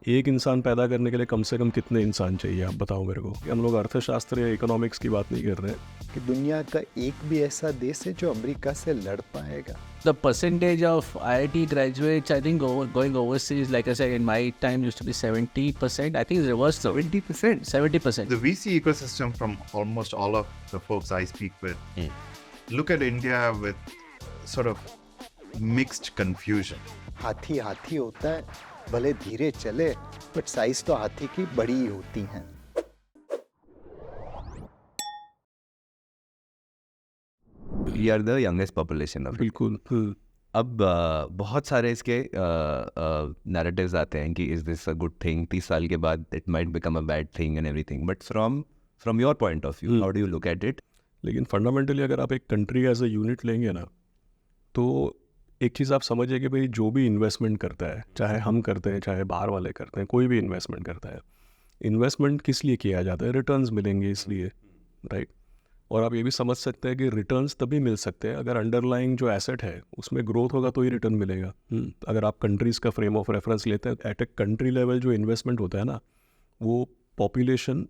एक इंसान पैदा करने के लिए कम से कम कितने इंसान चाहिए, आप बताओ मेरे को। हम लोग अर्थशास्त्र या इकोनॉमिक्स की बात नहीं कर रहे हैं। कि दुनिया का एक भी ऐसा देश है जो अमेरिका से लड़ पाएगा। The percentage of IIT graduates, I think, going overseas, like I said, in my time used to be 70%. I think it's reversed. 70%. 70%. The VC ecosystem from almost all of the folks I speak with look at India with sort of mixed confusion. हाथी हाथी होता है, भले धीरे चले, but size तो हाथी की बड़ी ही होती है। We are the youngest population of बिल्कुल। अब बहुत सारे इसके नैरेटिव्स आते हैं कि is this a good thing, 30 साल के बाद it might become a bad thing and everything, but from your point of view how do you look at it? लेकिन फंडामेंटली अगर आप एक कंट्री एज ए यूनिट लेंगे ना, तो एक चीज़ आप समझिए कि भाई जो भी इन्वेस्टमेंट करता है, चाहे हम करते हैं चाहे बाहर वाले करते हैं, कोई भी इन्वेस्टमेंट करता है, इन्वेस्टमेंट किस लिए किया जाता है? रिटर्न्स मिलेंगे इसलिए, राइट? और आप ये भी समझ सकते हैं कि रिटर्न्स तभी मिल सकते हैं अगर अंडरलाइंग जो एसेट है उसमें ग्रोथ होगा तो ही रिटर्न मिलेगा। अगर आप कंट्रीज़ का फ्रेम ऑफ रेफरेंस लेते हैं, एट ए कंट्री लेवल जो इन्वेस्टमेंट होता है ना, वो पॉपुलेशन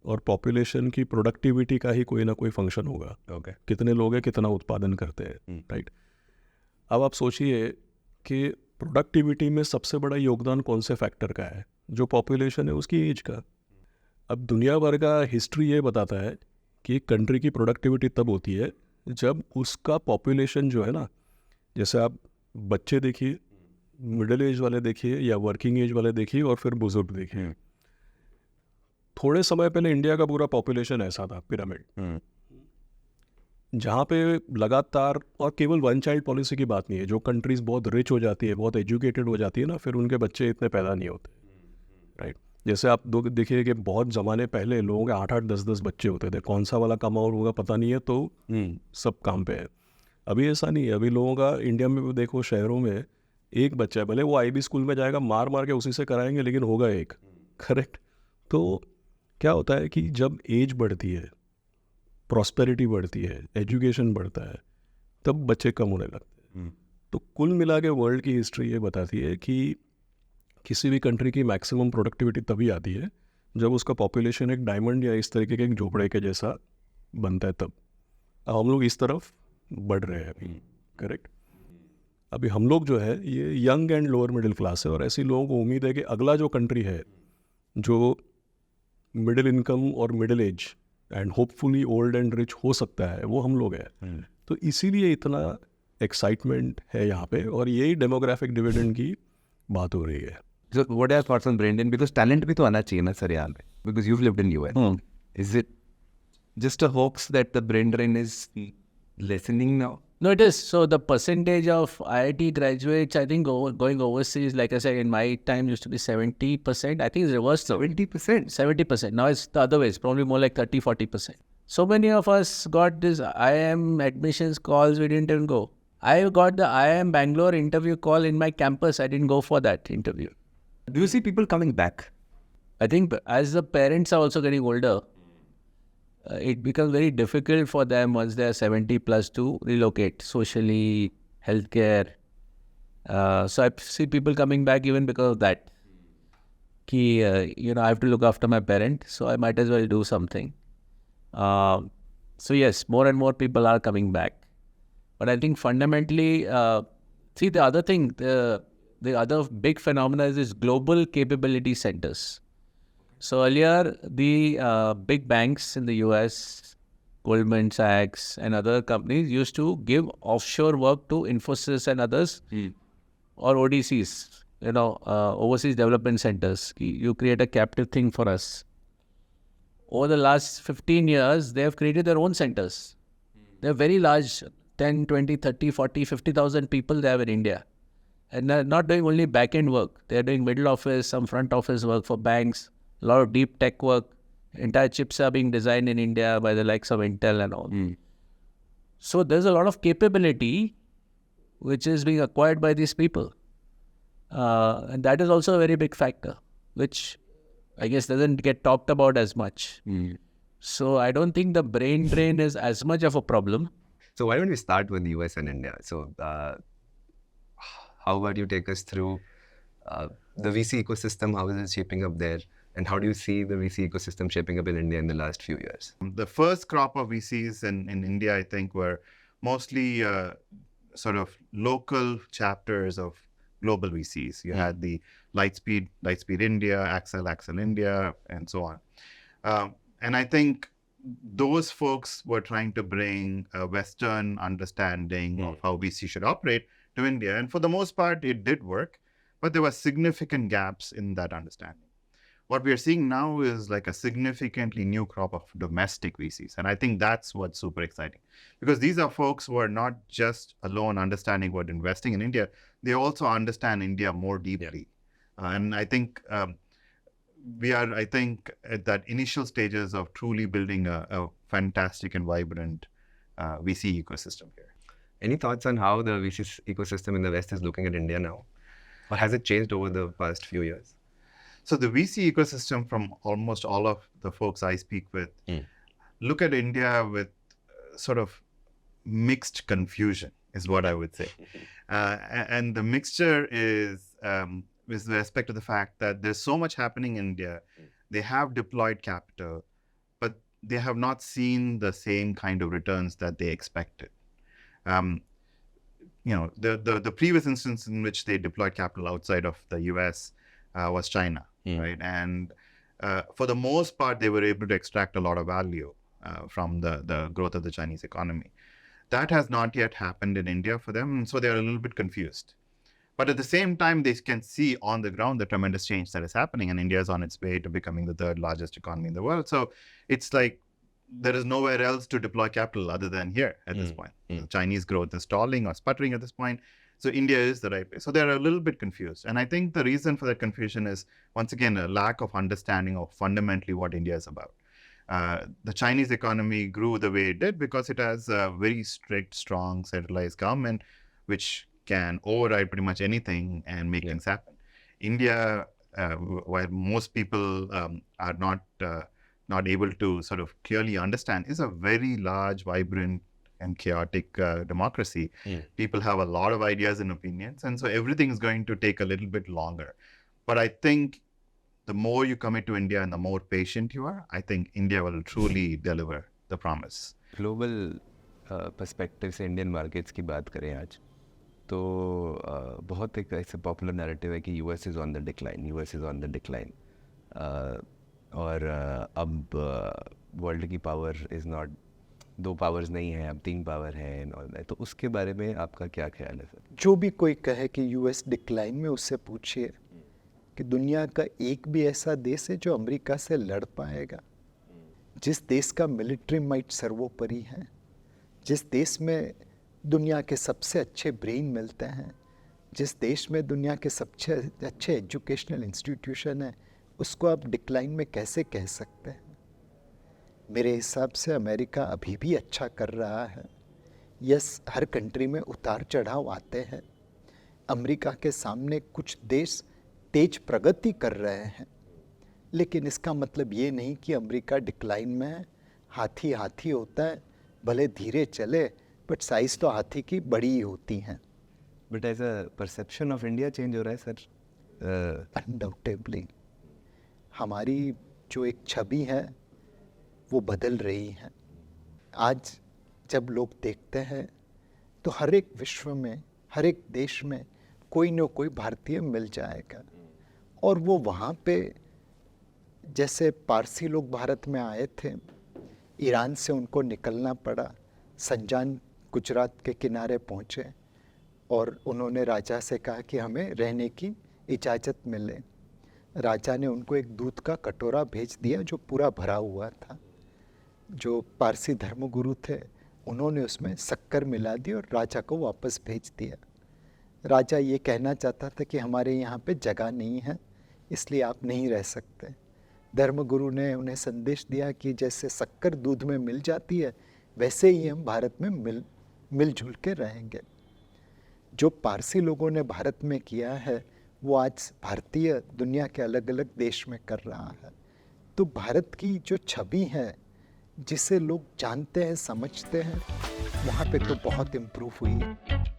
और पॉपुलेशन की प्रोडक्टिविटी का ही कोई ना कोई फंक्शन होगा। Okay. कितने लोग हैं, कितना उत्पादन करते हैं, राइट? अब आप सोचिए कि प्रोडक्टिविटी में सबसे बड़ा योगदान कौन से फैक्टर का है? जो पॉपुलेशन है उसकी एज का। अब दुनिया भर का हिस्ट्री ये बताता है कि एक कंट्री की प्रोडक्टिविटी तब होती है जब उसका पॉपुलेशन जो है ना, जैसे आप बच्चे देखिए, मिडिल एज वाले देखिए या वर्किंग एज वाले देखिए और फिर बुजुर्ग देखिए। थोड़े समय पहले इंडिया का पूरा पॉपुलेशन ऐसा था, पिरामिड, जहाँ पे लगातार, और केवल वन चाइल्ड पॉलिसी की बात नहीं है, जो कंट्रीज बहुत रिच हो जाती है, बहुत एजुकेटेड हो जाती है ना, फिर उनके बच्चे इतने पैदा नहीं होते, राइट? जैसे आप देखिए कि बहुत ज़माने पहले लोगों के 8-8, 10-10 बच्चे होते थे। कौन सा वाला कमाओ होगा पता नहीं है, तो सब काम पे है। अभी ऐसा नहीं है। अभी लोगों का इंडिया में भी देखो, शहरों में एक बच्चा है, भले वो IB स्कूल में जाएगा, मार मार के उसी से कराएंगे, लेकिन होगा एक, करेक्ट? तो क्या होता है कि जब एज बढ़ती है, प्रॉस्पेरिटी बढ़ती है, एजुकेशन बढ़ता है, तब बच्चे कम होने लगते हैं। तो कुल मिला के वर्ल्ड की हिस्ट्री ये बताती है कि किसी भी कंट्री की मैक्सिमम प्रोडक्टिविटी तभी आती है जब उसका पॉपुलेशन एक डायमंड या इस तरीके के एक झोपड़े के जैसा बनता है। तब अब हम लोग इस तरफ बढ़ रहे हैं अभी, करेक्ट? अभी हम लोग जो है ये young and lower middle class है, और ऐसी लोगों को उम्मीद है कि अगला जो कंट्री है जो मिडिल इनकम और middle age and hopefully old and rich हो सकता है, वो हम लोग हैं। तो इसीलिए इतना एक्साइटमेंट है यहाँ पे, और यही डेमोग्राफिक डिविडेंड की बात हो रही है। So what are your thoughts on brain drain? Because talent भी तो आना चाहिए ना सर यहाँ पे, because you've lived in US. Is it just a hoax that the brain drain is lessening now? No, it is. So the percentage of IIT graduates, I think, going overseas, like I said, in my time used to be 70%. I think it's reversed. 70%. 70%. Now it's the other way. It's probably more like 30-40%. So many of us got this IIM admissions calls, we didn't even go. I got the IIM Bangalore interview call in my campus. I didn't go for that interview. Do you see people coming back? I think as the parents are also getting older, it becomes very difficult for them once they are 70 plus to relocate socially, healthcare. So I see people coming back even because of that. I have to look after my parent, so I might as well do something. So yes, more and more people are coming back. But I think fundamentally, see the other thing, the other big phenomena is global capability centers. So earlier, the big banks in the US, Goldman Sachs and other companies used to give offshore work to Infosys and others, or ODCs, overseas development centers. You create a captive thing for us. Over the last 15 years, they have created their own centers. They're very large, 10, 20, 30, 40, 50,000 people they have in India. And they're not doing only back-end work. They're doing middle office, some front office work for banks, a lot of deep tech work. Entire chips are being designed in India by the likes of Intel and all. So there's a lot of capability which is being acquired by these people. And that is also a very big factor, which I guess doesn't get talked about as much. So I don't think the brain drain is as much of a problem. So why don't we start with the US and India? So how about you take us through the VC ecosystem, how is it shaping up there? And how do you see the VC ecosystem shaping up in India in the last few years? The first crop of VCs in India, I think, were mostly sort of local chapters of global VCs. You had the Lightspeed India, Axel India, and so on. And I think those folks were trying to bring a Western understanding of how VC should operate to India. And for the most part, it did work, but there were significant gaps in that understanding. What we are seeing now is like a significantly new crop of domestic VCs. And I think that's what's super exciting, because these are folks who are not just alone understanding what investing in India, they also understand India more deeply. And I think we are, at that initial stages of truly building a fantastic and vibrant VC ecosystem here. Any thoughts on how the VC ecosystem in the West is looking at India now? Or has it changed over the past few years? So the VC ecosystem, from almost all of the folks I speak with, look at India with sort of mixed confusion, is what I would say. And the mixture is with respect to the fact that there's so much happening in India. They have deployed capital, but they have not seen the same kind of returns that they expected. The previous instance in which they deployed capital outside of the US was China, right? And for the most part, they were able to extract a lot of value from the growth of the Chinese economy. That has not yet happened in India for them, and so they're a little bit confused. But at the same time, they can see on the ground the tremendous change that is happening, and India is on its way to becoming the third largest economy in the world. So it's like there is nowhere else to deploy capital other than here at this point. Chinese growth is stalling or sputtering at this point. So India is the right place. So they're a little bit confused. And I think the reason for that confusion is, once again, a lack of understanding of fundamentally what India is about. The Chinese economy grew the way it did because it has a very strict, strong, centralized government, which can override pretty much anything and make things happen. India, while most people are not able to sort of clearly understand, is a very large, vibrant, and chaotic democracy. People have a lot of ideas and opinions, and so everything is going to take a little bit longer. But I think the more you commit to India and the more patient you are, I think India will truly deliver the promise. Global perspective से Indian markets की बात करें आज, तो बहुत एक ऐसे popular narrative है कि US is on the decline. और अब world की power is not 2 powers नहीं है, अब 3 power है and all that. तो उसके बारे में आपका क्या ख्याल है सर? जो भी कोई कहे कि यूएस डिक्लाइन में, उससे पूछिए कि दुनिया का एक भी ऐसा देश है जो अमेरिका से लड़ पाएगा, जिस देश का मिलिट्री माइट सर्वोपरि है, जिस देश में दुनिया के सबसे अच्छे ब्रेन मिलते हैं, जिस देश में दुनिया के सबसे अच्छे एजुकेशनल इंस्टीट्यूशन है, उसको आप डिक्लाइन में कैसे कह सकते हैं? मेरे हिसाब से अमेरिका अभी भी अच्छा कर रहा है। यस, हर कंट्री में उतार चढ़ाव आते हैं। अमेरिका के सामने कुछ देश तेज प्रगति कर रहे हैं, लेकिन इसका मतलब ये नहीं कि अमेरिका डिक्लाइन में है। हाथी हाथी होता है, भले धीरे चले, बट साइज तो हाथी की बड़ी ही होती हैं। But as a perception of India change हो रहा है सर? अनडाउटेबली हमारी जो एक छवि है वो बदल रही है। आज जब लोग देखते हैं तो हर एक विश्व में, हर एक देश में कोई न कोई भारतीय मिल जाएगा, और वो वहाँ पे, जैसे पारसी लोग भारत में आए थे, ईरान से उनको निकलना पड़ा, संजान गुजरात के किनारे पहुँचे और उन्होंने राजा से कहा कि हमें रहने की इजाज़त मिले। राजा ने उनको एक दूध का कटोरा भेज दिया जो पूरा भरा हुआ था। जो पारसी धर्मगुरु थे उन्होंने उसमें शक्कर मिला दी और राजा को वापस भेज दिया। राजा ये कहना चाहता था कि हमारे यहाँ पे जगह नहीं है, इसलिए आप नहीं रह सकते। धर्मगुरु ने उन्हें संदेश दिया कि जैसे शक्कर दूध में मिल जाती है, वैसे ही हम भारत में मिलजुल के रहेंगे। जो पारसी लोगों ने भारत में किया है वो आज भारतीय दुनिया के अलग अलग देश में कर रहा है। तो भारत की जो छवि है, जिसे लोग जानते हैं, समझते हैं, वहाँ पे तो बहुत इम्प्रूव हुई है।